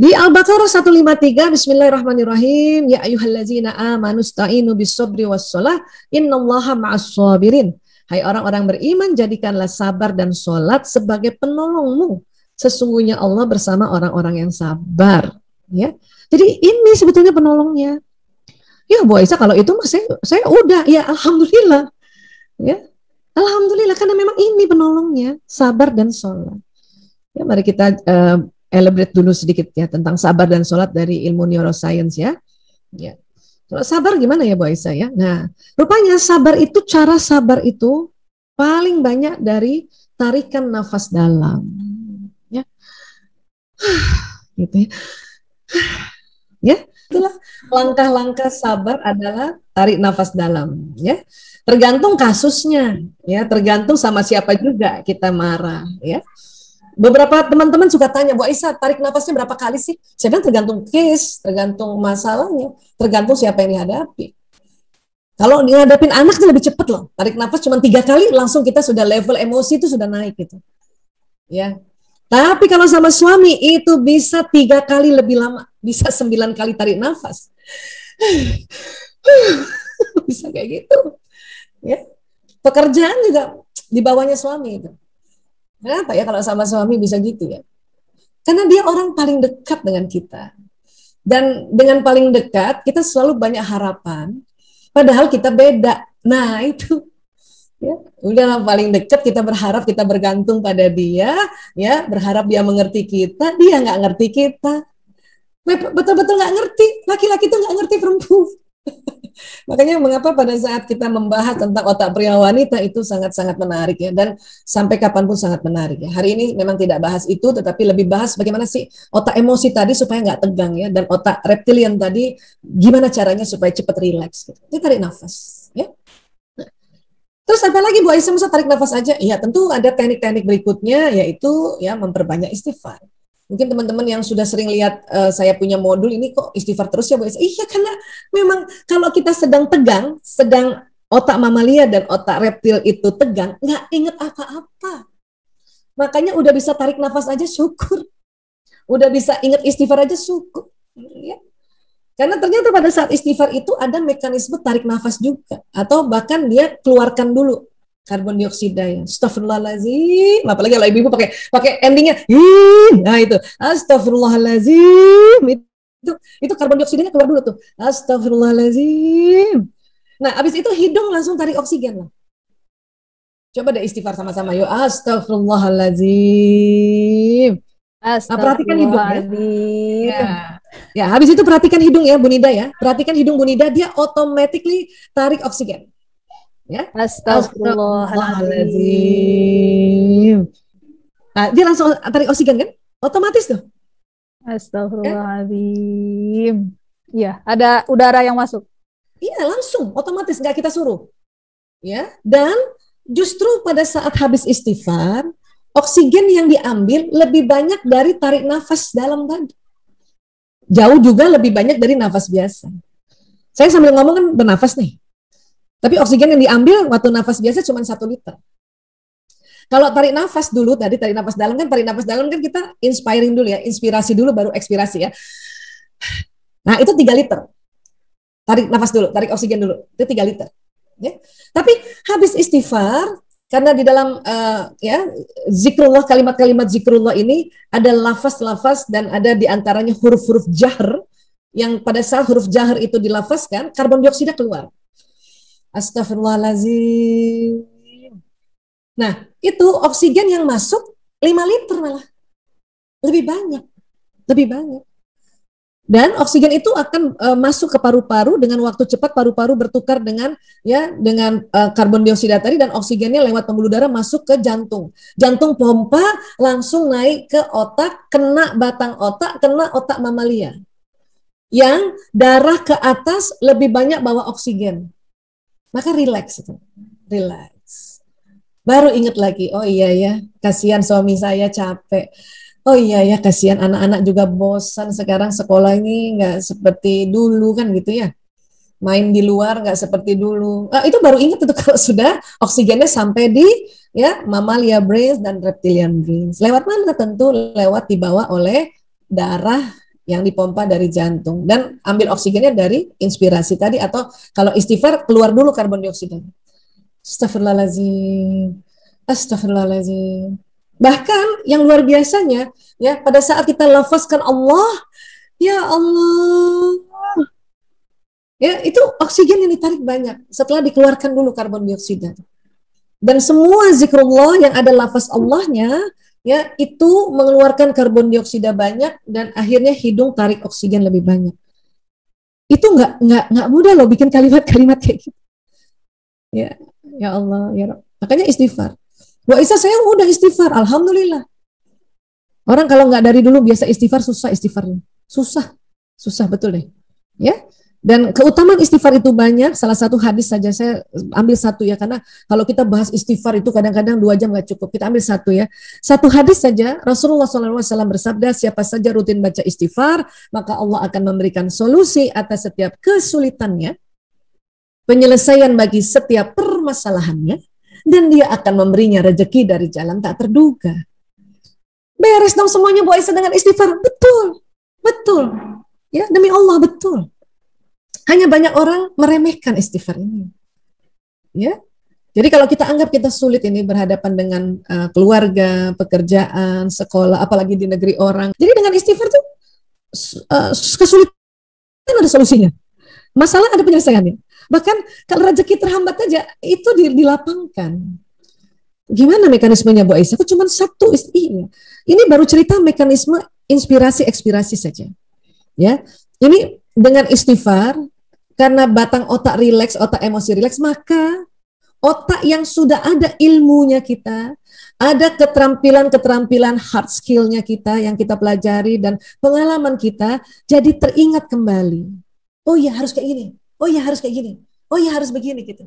Di Al-Baqarah 153, Bismillahirrahmanirrahim. Ya ayyuhallazina amanu sta'inu bis-sabri was-shalah, innallaha ma'as-sabirin. Hai orang-orang beriman, jadikanlah sabar dan sholat sebagai penolongmu. Sesungguhnya Allah bersama orang-orang yang sabar. Ya, jadi ini sebetulnya penolongnya. Ya Bu Aisyah, kalau itu saya udah, ya alhamdulillah. Ya, alhamdulillah karena memang ini penolongnya, sabar dan sholat. Ya, mari kita elaborate dulu sedikit ya tentang sabar dan sholat dari ilmu neuroscience ya. Ya. Kalau sabar gimana ya Bu Aisyah ya? Nah, rupanya cara sabar itu paling banyak dari tarikan nafas dalam. Ya. Gitu ya. Ya, itulah langkah-langkah sabar adalah tarik nafas dalam ya. Tergantung kasusnya ya, tergantung sama siapa juga kita marah ya. Beberapa teman-teman suka tanya, Bu Aisyah, tarik nafasnya berapa kali sih? Saya bilang tergantung case, tergantung masalahnya, tergantung siapa yang dihadapi. Kalau dihadapin anak itu lebih cepat loh. Tarik nafas cuma 3 kali, langsung kita sudah level emosi itu sudah naik gitu. Ya. Tapi kalau sama suami itu bisa 3 kali lebih lama, bisa 9 kali tarik nafas. Bisa kayak gitu. Ya. Pekerjaan juga di bawahnya suami itu. Kenapa ya kalau sama suami bisa gitu ya? Karena dia orang paling dekat dengan kita. Dan dengan paling dekat, kita selalu banyak harapan. Padahal kita beda. Nah itu. Ya, udah paling dekat kita berharap, kita bergantung pada dia. Ya, berharap dia mengerti kita. Dia nggak ngerti kita. Betul-betul nggak ngerti. Laki-laki itu nggak ngerti perempuan. Makanya mengapa pada saat kita membahas tentang otak pria wanita itu sangat-sangat menarik ya, dan sampai kapanpun sangat menarik ya. Hari ini memang tidak bahas itu, tetapi lebih bahas bagaimana sih otak emosi tadi supaya nggak tegang ya, dan otak reptilian tadi gimana caranya supaya cepat rileks. Gitu. Jadi tarik nafas ya. Nah, terus apa lagi Bu Aisyah, masa tarik nafas aja? Ya tentu ada teknik-teknik berikutnya, yaitu ya memperbanyak istighfar. Mungkin teman-teman yang sudah sering lihat saya punya modul ini kok istighfar terus ya Bu Aisyah. Iya, karena memang kalau kita sedang tegang, sedang otak mamalia dan otak reptil itu tegang, nggak inget apa-apa. Makanya udah bisa tarik nafas aja syukur. Udah bisa inget istighfar aja syukur. Ya. Karena ternyata pada saat istighfar itu ada mekanisme tarik nafas juga. Atau bahkan dia keluarkan dulu karbon dioksida ya. Astagfirullahaladzim. Apalagi kalau ibu-ibu pakai endingnya, nah itu astagfirullahaladzim. Itu karbon dioksidanya keluar dulu tuh. Astagfirullahaladzim. Nah, abis itu hidung langsung tarik oksigen lah. Coba deh istighfar sama-sama yuk. Astagfirullahaladzim. Nah, perhatikan hidung ya. Ya, habis itu perhatikan hidung ya Bu Nida ya. Perhatikan hidung Bu Nida, dia automatically tarik oksigen. Ya. Astagfirullahaladzim. Nah, dia langsung tarik oksigen kan? Otomatis tuh. Astagfirullahaladzim. Iya, ada udara yang masuk. Iya, langsung, otomatis, nggak kita suruh. Ya, dan justru pada saat habis istighfar, oksigen yang diambil lebih banyak dari tarik nafas dalam tadi. Jauh juga lebih banyak dari nafas biasa. Saya sambil ngomong kan bernafas nih. Tapi oksigen yang diambil waktu nafas biasa cuma 1 liter. Kalau tarik nafas dulu, tadi tarik nafas dalam kan kita inspiring dulu ya, inspirasi dulu baru ekspirasi ya. Nah itu 3 liter. Tarik nafas dulu, tarik oksigen dulu, itu 3 liter. Ya. Tapi habis istighfar, karena di dalam zikrullah, kalimat-kalimat zikrullah ini ada lafaz-lafaz dan ada diantaranya huruf-huruf jahr, yang pada saat huruf jahr itu dilafazkan, karbon dioksida keluar. Astagfirullahaladzim. Nah, itu oksigen yang masuk 5 liter malah. Lebih banyak. Dan oksigen itu akan masuk ke paru-paru dengan waktu cepat, paru-paru bertukar dengan karbon dioksida tadi, dan oksigennya lewat pembuluh darah masuk ke jantung. Jantung pompa langsung naik ke otak, kena batang otak, kena otak mamalia. Yang darah ke atas lebih banyak bawa oksigen. Maka relax itu. Relax. Baru ingat lagi, oh iya ya, kasihan suami saya capek. Oh iya ya, kasihan anak-anak juga bosan sekarang, sekolah ini nggak seperti dulu kan gitu ya. Main di luar nggak seperti dulu. Itu baru ingat itu kalau sudah oksigennya sampai di mamalia brains dan reptilian brains. Lewat mana? Tentu lewat dibawa oleh darah yang dipompa dari jantung dan ambil oksigennya dari inspirasi tadi, atau kalau istighfar keluar dulu karbon dioksida. Astagfirullahaladzim, astagfirullahaladzim. Bahkan yang luar biasanya ya, pada saat kita lafazkan Allah, ya Allah, ya itu oksigen yang ditarik banyak setelah dikeluarkan dulu karbon dioksida. Dan semua zikrullah yang ada lafaz Allahnya, ya itu mengeluarkan karbon dioksida banyak dan akhirnya hidung tarik oksigen lebih banyak. Itu nggak mudah loh bikin kalimat-kalimat kayak gitu. Ya Allah, ya Rabb. Makanya istighfar. Wah Isa, saya udah istighfar, alhamdulillah. Orang kalau nggak dari dulu biasa istighfar, susah istighfarnya. Susah betul deh. Ya. Dan keutamaan istighfar itu banyak. Salah satu hadis saja, saya ambil satu ya, karena kalau kita bahas istighfar itu kadang-kadang 2 jam nggak cukup. Kita ambil satu ya. Satu hadis saja, Rasulullah SAW bersabda, siapa saja rutin baca istighfar, maka Allah akan memberikan solusi atas setiap kesulitannya, penyelesaian bagi setiap permasalahannya, dan dia akan memberinya rezeki dari jalan tak terduga. Beres dong semuanya Bu Aisyah dengan istighfar. Betul. Ya, demi Allah betul. Hanya banyak orang meremehkan istighfar ini. Ya. Jadi kalau kita anggap kita sulit ini berhadapan dengan keluarga, pekerjaan, sekolah, apalagi di negeri orang. Jadi dengan istighfar tuh kesulitan ada solusinya. Masalah ada penyelesaiannya. Bahkan kalau rezeki terhambat aja itu dilapangkan. Gimana mekanismenya Bu Aisyah? Aku cuma satu ini baru cerita mekanisme inspirasi ekspirasi saja. Ya. Ini dengan istighfar, karena batang otak rileks, otak emosi rileks, maka otak yang sudah ada ilmunya kita, ada keterampilan hard skill-nya kita yang kita pelajari dan pengalaman kita, jadi teringat kembali. Oh ya harus kayak gini, oh ya harus kayak gini, oh ya harus begini gitu.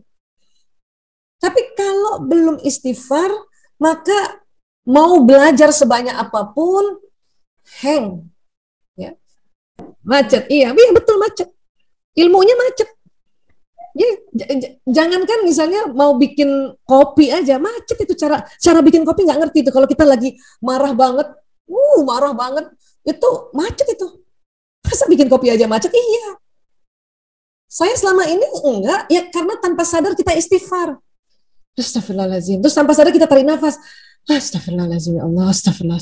Tapi kalau belum istighfar, maka mau belajar sebanyak apapun, hang. Ya. Macet, iya betul macet. Ilmunya macet. Ya, jangankan misalnya mau bikin kopi aja macet itu, cara bikin kopi nggak ngerti itu. Kalau kita lagi marah banget itu macet itu. Masa bikin kopi aja macet? Iya. Saya selama ini enggak, ya karena tanpa sadar kita istighfar. Astagfirullahaladzim. Terus tanpa sadar kita tarik nafas. Astagfirullahaladzim, ya Allah, astagfirullah.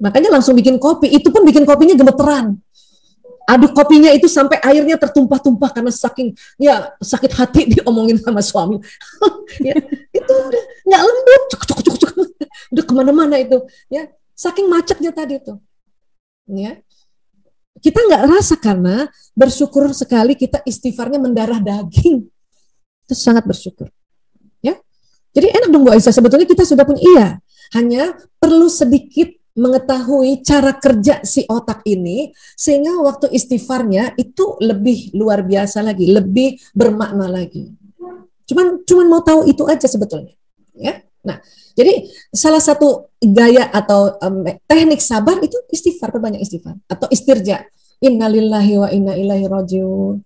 Makanya langsung bikin kopi, itu pun bikin kopinya gemeteran. Aduk kopinya itu sampai airnya tertumpah-tumpah karena saking ya sakit hati diomongin sama suami. Ya, itu udah nggak lembut, cuk. Udah kemana-mana itu. Ya, saking macetnya tadi itu. Ya, kita nggak rasa karena bersyukur sekali kita istighfarnya mendarah daging. Itu sangat bersyukur. Ya, jadi enak dong Bu Aisyah. Sebetulnya kita sudah punya, iya. Hanya perlu sedikit mengetahui cara kerja si otak ini sehingga waktu istighfarnya itu lebih luar biasa lagi, lebih bermakna lagi. Cuman mau tahu itu aja sebetulnya, ya. Nah, jadi salah satu gaya atau teknik sabar itu istighfar, perbanyak istighfar atau istirja. Innalillahi wa inna ilaihi rajiun.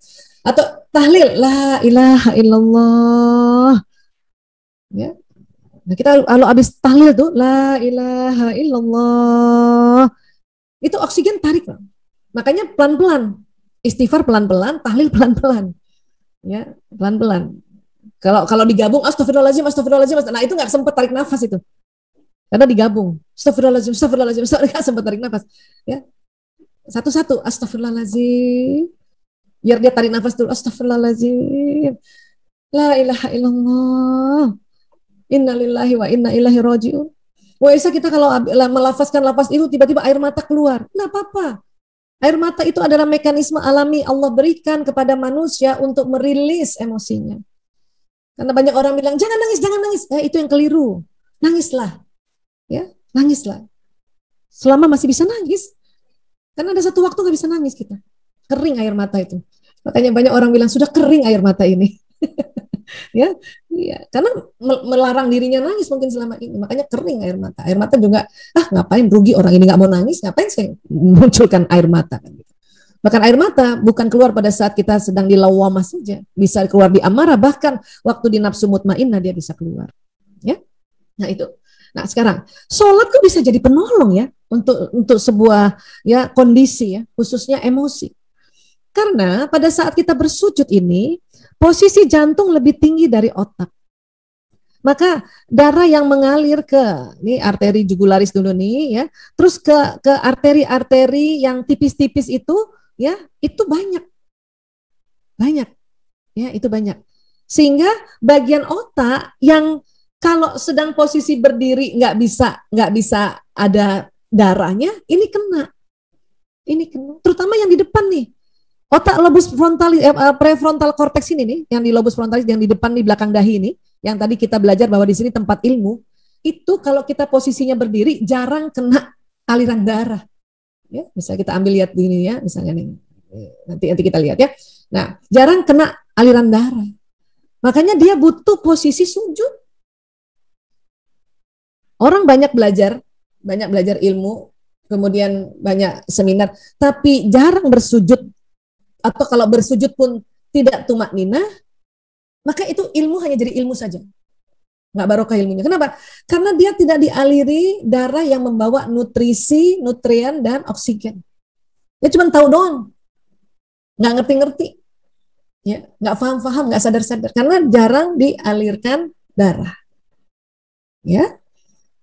Atau tahlil la ilaha illallah. Ya. Nah, kita kalau habis tahlil tuh la ilaha illallah, itu oksigen tarik. Makanya pelan-pelan. Istighfar pelan-pelan, tahlil pelan-pelan. Ya, pelan-pelan. Kalau digabung astagfirullahaladzim, nah itu nggak sempat tarik nafas itu. Karena digabung. Astagfirullahaladzim, nggak sempat tarik nafas. Ya. Satu-satu astagfirullahaladzim. Biar dia tarik nafas dulu. Astagfirullahaladzim. La ilaha illallah. Innalillahi wa inna ilaihi rajiun. Wah, kita kalau melafazkan lafaz itu tiba-tiba air mata keluar. Nggak apa-apa. Air mata itu adalah mekanisme alami Allah berikan kepada manusia untuk merilis emosinya. Karena banyak orang bilang, jangan nangis. Itu yang keliru. Nangislah. Ya, nangislah. Selama masih bisa nangis. Karena ada satu waktu nggak bisa nangis kita. Kering air mata itu. Makanya banyak orang bilang, sudah kering air mata ini. Ya, karena melarang dirinya nangis mungkin selama ini, makanya kering air mata. Air mata juga, ngapain, rugi orang ini nggak mau nangis, ngapain saya munculkan air mata kan gitu. Bahkan air mata bukan keluar pada saat kita sedang di lawamah saja, bisa keluar di amarah, bahkan waktu di nafsu mutmainnah dia bisa keluar. Ya, nah itu. Nah sekarang, sholat kok bisa jadi penolong ya? untuk sebuah ya kondisi ya, khususnya emosi. Karena pada saat kita bersujud ini, posisi jantung lebih tinggi dari otak. Maka darah yang mengalir ke ini arteri jugularis dulu nih ya, terus ke arteri-arteri yang tipis-tipis itu ya, itu banyak ya, itu banyak. Sehingga bagian otak yang kalau sedang posisi berdiri nggak bisa ada darahnya, ini kena, terutama yang di depan nih. Otak lobus frontalis, prefrontal cortex ini nih, yang di lobus frontalis yang di depan di belakang dahi ini, yang tadi kita belajar bahwa di sini tempat ilmu, itu kalau kita posisinya berdiri jarang kena aliran darah. Ya, misalnya kita ambil lihat ini ya, misalnya nih, nanti kita lihat ya. Nah, jarang kena aliran darah. Makanya dia butuh posisi sujud. Orang banyak belajar ilmu, kemudian banyak seminar, tapi jarang bersujud. Atau kalau bersujud pun tidak tumak ninah, maka itu ilmu hanya jadi ilmu saja. Nggak barokah ilmunya. Kenapa? Karena dia tidak dialiri darah yang membawa nutrisi, nutrien, dan oksigen. Dia cuma tahu doang. Nggak ngerti-ngerti. Ya, nggak paham-paham, nggak sadar-sadar. Karena jarang dialirkan darah. Ya.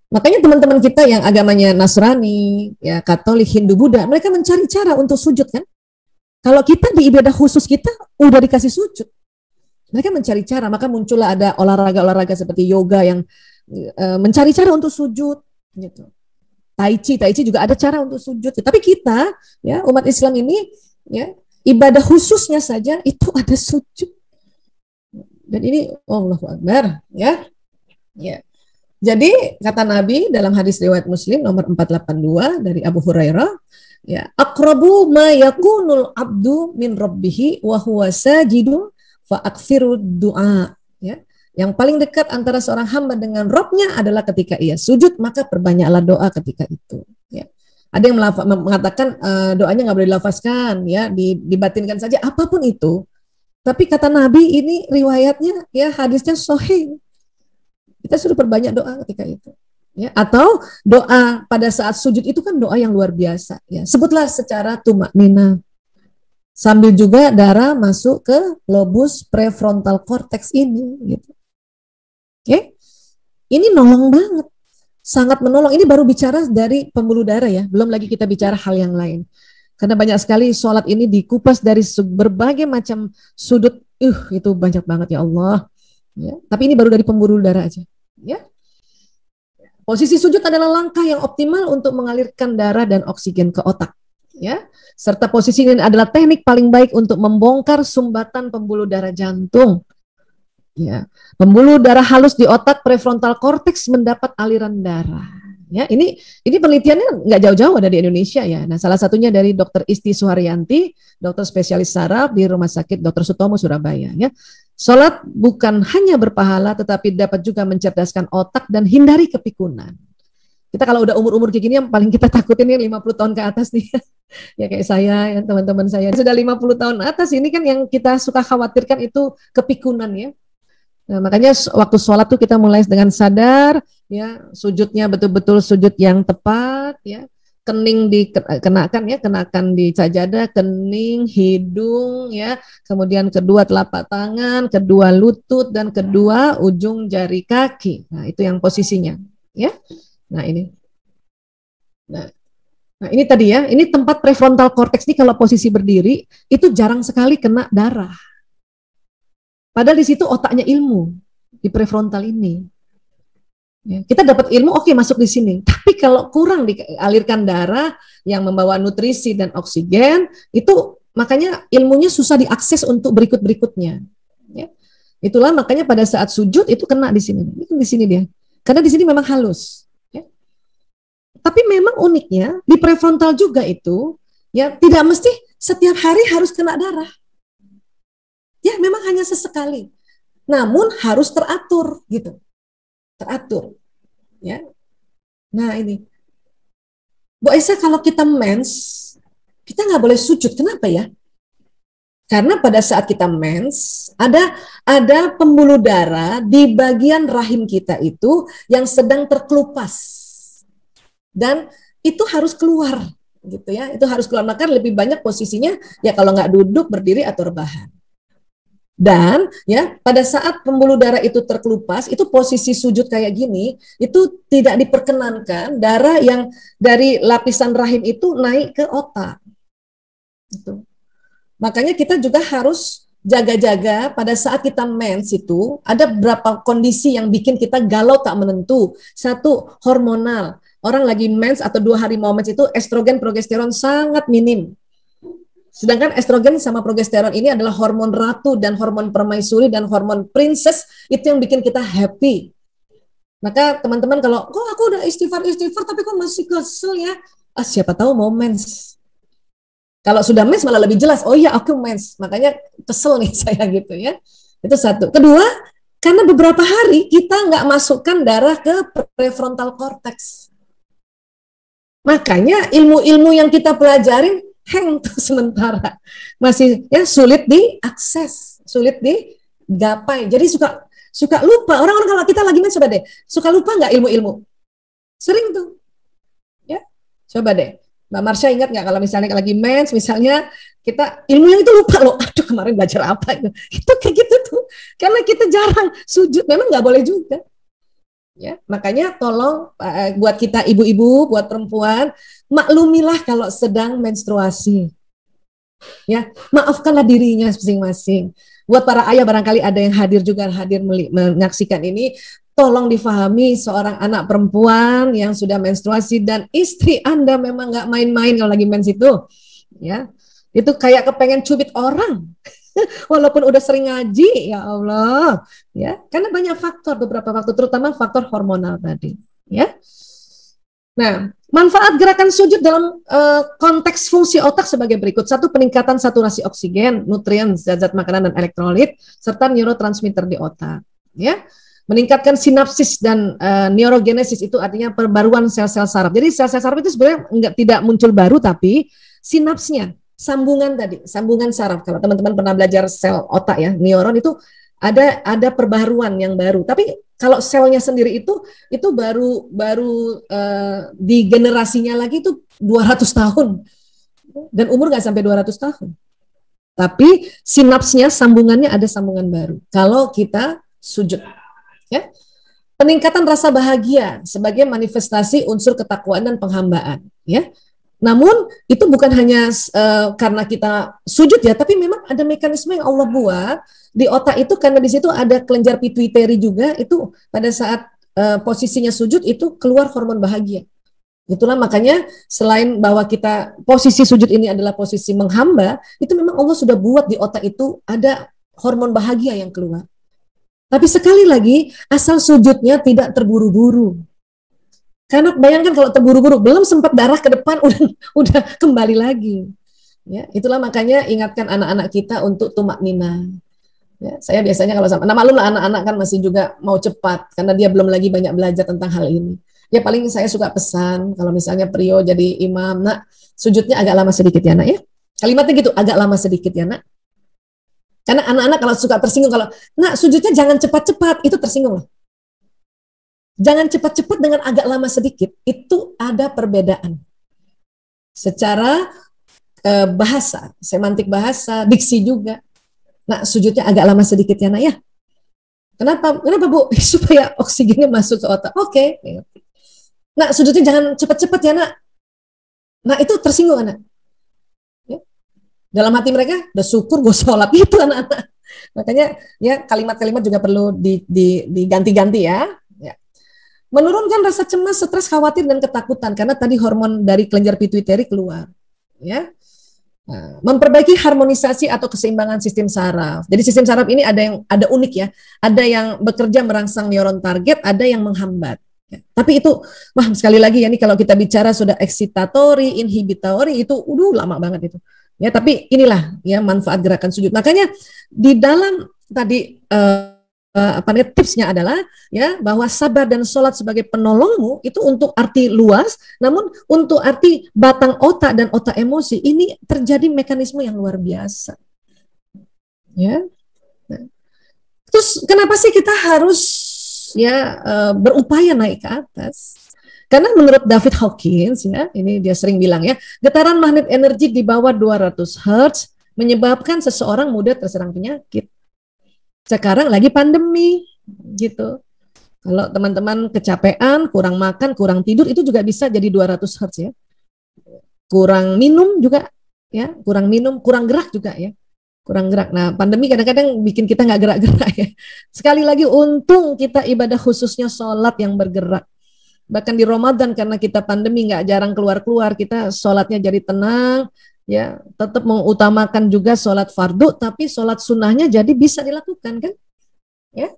Makanya teman-teman kita yang agamanya Nasrani, ya Katolik, Hindu, Buddha, mereka mencari cara untuk sujud kan? Kalau kita di ibadah khusus kita udah dikasih sujud. Mereka mencari cara, maka muncullah ada olahraga-olahraga seperti yoga yang mencari cara untuk sujud gitu. Tai Chi juga ada cara untuk sujud. Tapi kita ya umat Islam ini ya ibadah khususnya saja itu ada sujud. Dan ini Allahu Akbar ya. Ya. Jadi kata Nabi dalam hadis riwayat Muslim nomor 482 dari Abu Hurairah, ya, aqrabu ma yakunul abdu min rabbih wa huwa sajidun fa aktsiru du'a, ya. Yang paling dekat antara seorang hamba dengan Rabb-nya adalah ketika ia sujud, maka perbanyaklah doa ketika itu, ya. Ada yang mengatakan doanya nggak boleh dilafazkan, ya, dibatinkan saja apapun itu. Tapi kata Nabi ini riwayatnya ya hadisnya sahih. Kita suruh perbanyak doa ketika itu. Ya, atau doa pada saat sujud itu kan doa yang luar biasa. Ya. Sebutlah secara tumak nina. Sambil juga darah masuk ke lobus prefrontal cortex ini. Gitu. Oke? Ini nolong banget. Sangat menolong. Ini baru bicara dari pembuluh darah ya. Belum lagi kita bicara hal yang lain. Karena banyak sekali sholat ini dikupas dari berbagai macam sudut. Itu banyak banget ya Allah. Ya. Tapi ini baru dari pembuluh darah aja. Ya. Posisi sujud adalah langkah yang optimal untuk mengalirkan darah dan oksigen ke otak. Ya. Serta posisi ini adalah teknik paling baik untuk membongkar sumbatan pembuluh darah jantung. Ya. Pembuluh darah halus di otak prefrontal cortex mendapat aliran darah. Ya, ini penelitiannya nggak jauh-jauh ada di Indonesia ya. Nah, salah satunya dari Dr. Isti Suharyanti, dokter spesialis saraf di Rumah Sakit Dr. Sutomo Surabaya. Ya. Sholat bukan hanya berpahala, tetapi dapat juga mencerdaskan otak dan hindari kepikunan. Kita kalau udah umur-umur kayak gini, yang paling kita takutin ini 50 tahun ke atas nih. Ya kayak saya, ya, teman-teman saya. Sudah 50 tahun atas, ini kan yang kita suka khawatirkan itu kepikunan ya. Nah, makanya waktu sholat tuh kita mulai dengan sadar, ya sujudnya betul-betul sujud yang tepat, ya kening kenakan di sajadah, kening, hidung, ya kemudian kedua telapak tangan, kedua lutut dan kedua ujung jari kaki. Nah itu yang posisinya, ya. Nah ini tadi ya, ini tempat prefrontal cortex ini kalau posisi berdiri itu jarang sekali kena darah. Padahal di situ otaknya ilmu di prefrontal ini. Ya, kita dapat ilmu, oke, masuk di sini. Tapi kalau kurang dialirkan darah yang membawa nutrisi dan oksigen, itu makanya ilmunya susah diakses untuk berikut-berikutnya. Ya. Itulah makanya pada saat sujud itu kena di sini. Itu di sini dia. Karena di sini memang halus. Ya. Tapi memang uniknya di prefrontal juga itu, ya tidak mesti setiap hari harus kena darah. Ya memang hanya sesekali, namun harus teratur gitu, teratur, ya. Nah ini, Bu Aisyah kalau kita mens, kita nggak boleh sujud, kenapa ya? Karena pada saat kita mens, ada pembuluh darah di bagian rahim kita itu yang sedang terkelupas, dan itu harus keluar gitu ya, itu harus keluar. Maka lebih banyak posisinya ya kalau nggak duduk, berdiri atau rebahan. Dan ya pada saat pembuluh darah itu terkelupas, itu posisi sujud kayak gini, itu tidak diperkenankan darah yang dari lapisan rahim itu naik ke otak. Gitu. Makanya kita juga harus jaga-jaga pada saat kita mens itu, ada beberapa kondisi yang bikin kita galau tak menentu. Satu, hormonal. Orang lagi mens atau 2 hari mau mens itu estrogen, progesteron sangat minim. Sedangkan estrogen sama progesteron ini adalah hormon ratu dan hormon permaisuri dan hormon princess, itu yang bikin kita happy. Maka teman-teman kalau, kok aku udah istighfar tapi kok masih kesel ya? Siapa tahu mau mens. Kalau sudah mens malah lebih jelas, oh iya aku mens, makanya kesel nih saya gitu ya. Itu satu. Kedua, karena beberapa hari kita nggak masukkan darah ke prefrontal cortex. Makanya ilmu-ilmu yang kita pelajarin hang tuh sementara, masih ya sulit diakses, sulit digapai. Jadi suka lupa. Orang-orang kalau kita lagi main, coba deh, suka lupa nggak ilmu-ilmu? Sering tuh, ya. Coba deh, Mbak Marsha ingat nggak kalau misalnya lagi mens, misalnya kita ilmu yang itu lupa loh. Aduh kemarin belajar apa itu? Itu kayak gitu tuh, karena kita jarang sujud. Memang nggak boleh juga. Ya, makanya tolong buat kita ibu-ibu, buat perempuan, maklumilah kalau sedang menstruasi. Ya, maafkanlah dirinya masing-masing. Buat para ayah barangkali ada yang hadir menyaksikan ini, tolong difahami seorang anak perempuan yang sudah menstruasi dan istri Anda memang nggak main-main kalau lagi mens itu. Ya, itu kayak kepengen cubit orang. Walaupun udah sering ngaji, ya Allah, ya, karena banyak faktor, beberapa faktor, terutama faktor hormonal tadi, ya. Nah, manfaat gerakan sujud dalam konteks fungsi otak sebagai berikut. Satu, peningkatan saturasi oksigen, nutrien, zat-zat makanan dan elektrolit, serta neurotransmitter di otak, ya. Meningkatkan sinapsis dan neurogenesis, itu artinya perbaruan sel-sel saraf. Jadi sel-sel saraf itu sebenarnya tidak muncul baru, tapi sinapsnya, sambungan tadi, sambungan saraf. Kalau teman-teman pernah belajar sel otak ya, neuron itu ada perbaruan yang baru. Tapi kalau selnya sendiri itu baru di generasinya lagi itu 200 tahun. Dan umur nggak sampai 200 tahun. Tapi sinapsnya, sambungannya ada sambungan baru. Kalau kita sujud, ya. Peningkatan rasa bahagia sebagai manifestasi unsur ketakwaan dan penghambaan, ya. Namun itu bukan hanya karena kita sujud ya, tapi memang ada mekanisme yang Allah buat di otak itu, karena di situ ada kelenjar pituitary juga, itu pada saat posisinya sujud itu keluar hormon bahagia. Itulah makanya selain bahwa kita posisi sujud ini adalah posisi menghamba, itu memang Allah sudah buat di otak itu ada hormon bahagia yang keluar. Tapi sekali lagi, asal sujudnya tidak terburu-buru. Karena bayangkan kalau terburu-buru, belum sempat darah ke depan udah kembali lagi. Ya, itulah makanya ingatkan anak-anak kita untuk tumak nina. Ya, saya biasanya kalau sama, nah maklum lah anak-anak kan masih juga mau cepat karena dia belum lagi banyak belajar tentang hal ini. Ya paling saya suka pesan kalau misalnya Prio jadi imam, nak sujudnya agak lama sedikit ya nak ya. Kalimatnya gitu, agak lama sedikit ya nak. Karena anak-anak kalau suka tersinggung kalau, nak sujudnya jangan cepat-cepat, itu tersinggung loh. Jangan cepat-cepat dengan agak lama sedikit, itu ada perbedaan. Secara bahasa, semantik bahasa, diksi juga. Nah, sujudnya agak lama sedikit ya, nak ya. Kenapa? Kenapa Bu? Supaya oksigennya masuk ke otak. Oke. Nah, sujudnya jangan cepat-cepat ya, nak. Nah, itu tersinggung anak. Ya. Dalam hati mereka, udah syukur gue sholat, itu anak-anak. Makanya ya kalimat-kalimat juga perlu diganti-ganti ya. Menurunkan rasa cemas, stres, khawatir, dan ketakutan karena tadi hormon dari kelenjar pituitary keluar. Ya, nah, memperbaiki harmonisasi atau keseimbangan sistem saraf. Jadi sistem saraf ini ada unik ya. Ada yang bekerja merangsang neuron target, ada yang menghambat. Ya, tapi itu, wah sekali lagi ya, ini kalau kita bicara sudah excitatory, inhibitory itu, lama banget itu. Ya, tapi inilah ya manfaat gerakan sujud. Makanya di dalam tadi tipsnya adalah ya bahwa sabar dan sholat sebagai penolongmu itu untuk arti luas, namun untuk arti batang otak dan otak emosi ini terjadi mekanisme yang luar biasa. Ya. Nah. Terus kenapa sih kita harus ya berupaya naik ke atas? Karena menurut David Hawkins ya, ini dia sering bilang ya, getaran magnet energi di bawah 200 Hz menyebabkan seseorang mudah terserang penyakit. Sekarang lagi pandemi gitu. Kalau teman-teman kecapean, kurang makan, kurang tidur, itu juga bisa jadi 200 Hz ya. Kurang minum juga ya, kurang minum, kurang gerak juga ya. Kurang gerak. Nah, pandemi kadang-kadang bikin kita nggak gerak-gerak ya. Sekali lagi, untung kita ibadah khususnya sholat yang bergerak. Bahkan di Ramadan karena kita pandemi nggak jarang keluar-keluar, kita sholatnya jadi tenang, ya tetap mengutamakan juga sholat fardu, tapi sholat sunnahnya jadi bisa dilakukan kan, ya.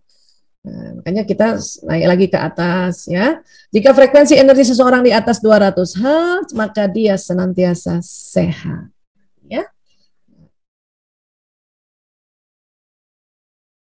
Nah, makanya kita naik lagi ke atas ya. Jika frekuensi energi seseorang di atas 200 Hz, maka dia senantiasa sehat, ya.